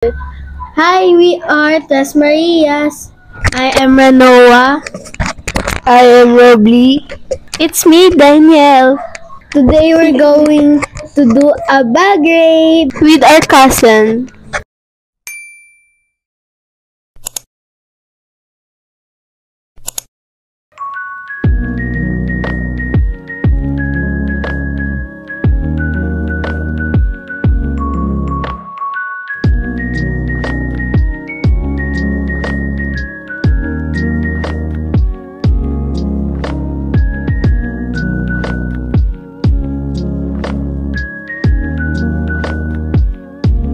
Hi, we are Tres Marias. I am Ranoa. I am Robly. It's me, Danielle. Today we're going to do a bag raid with our cousin.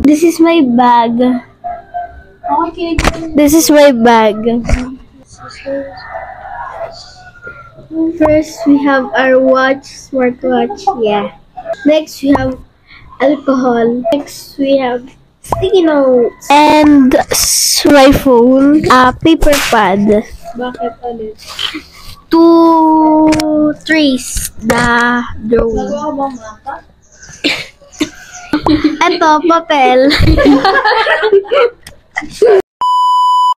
This is my bag. This is my bag. First, we have our watch, smartwatch. Yeah. Next, we have alcohol. Next, we have sticky notes. And my phone, a paper pad. Bakit ulit? To trace the drone. Nagawa bang mapa? Ito, papel.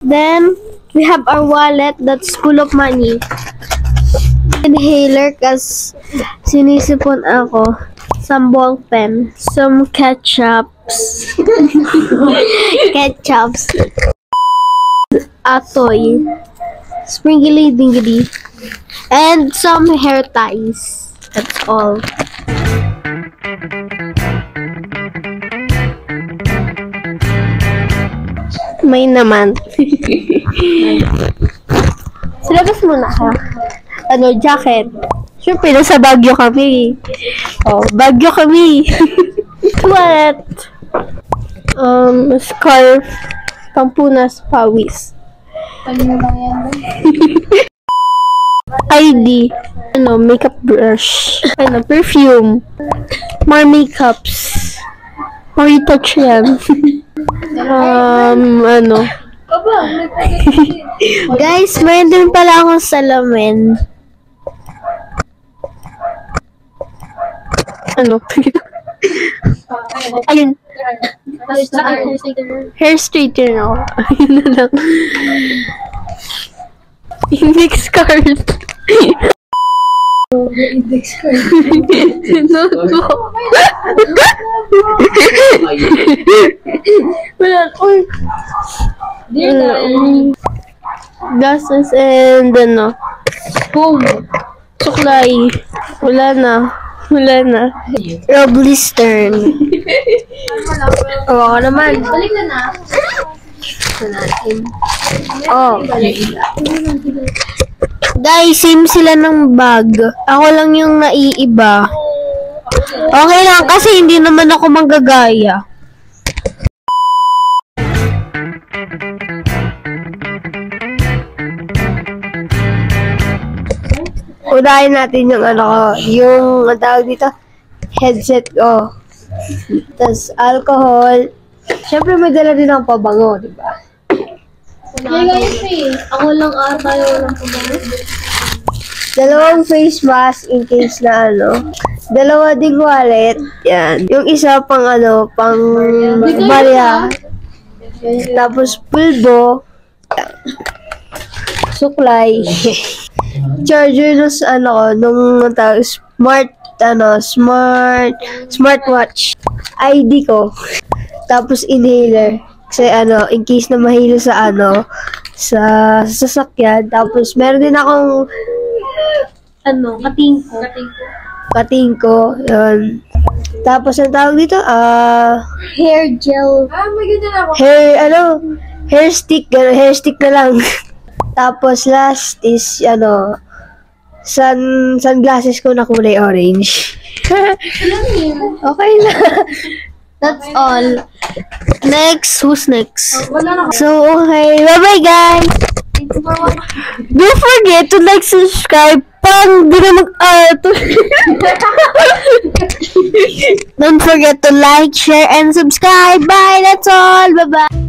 Then, we have our wallet that's full of money. Inhaler, kas sinisipon ako. Some ball pen. Some ketchups. Ketchups. A toy. Sprinkly dingly. And some hair ties. That's all. May naman. Silabas muna ka. Jacket. Siyempre, nasa Baguio kami. Oh, Baguio kami. What? Scarf. Pampunas, pawis. Kanina lang yan. ID. Makeup brush. Perfume. More makeups. Retouch yan. Guys, mayroon din pala akong salamin. Ayun. Hair straightener ako. Ayun na lang. Index card. Index card. Notebook. Wala. Uy. Glasses and Phone. suklay. Wala na. Robly's turn. Ako naman. Balik na na. Oh. Guys, same sila ng bag. Ako lang yung naiiba. Okay lang kasi hindi naman ako manggagaya. Unahin natin yung yung tawag dito, headset ko. Tapos alcohol. Siyempre may dala din ang pabango, di ba? Ako lang ata yung walang pagbalas. Dalawang face mask in case na dalawa ding wallet. Yan. Yung isa pang pang barya. Tapos pulbo. Suklay. Charger nung smartwatch. ID ko. Tapos inhaler. Kasi in case na mahilo sa sa sasakyan. Tapos meron din akong katingko. Yun. Tapos ang tawag dito, hair gel. May ganyan ako. Hair stick na lang. Tapos last is sunglasses ko na kulay orange. Okay na. That's all. Next, who's next? So, okay. Bye-bye, guys! Don't forget to like, subscribe, Don't forget to like, share, and subscribe. Bye! That's all! Bye-bye!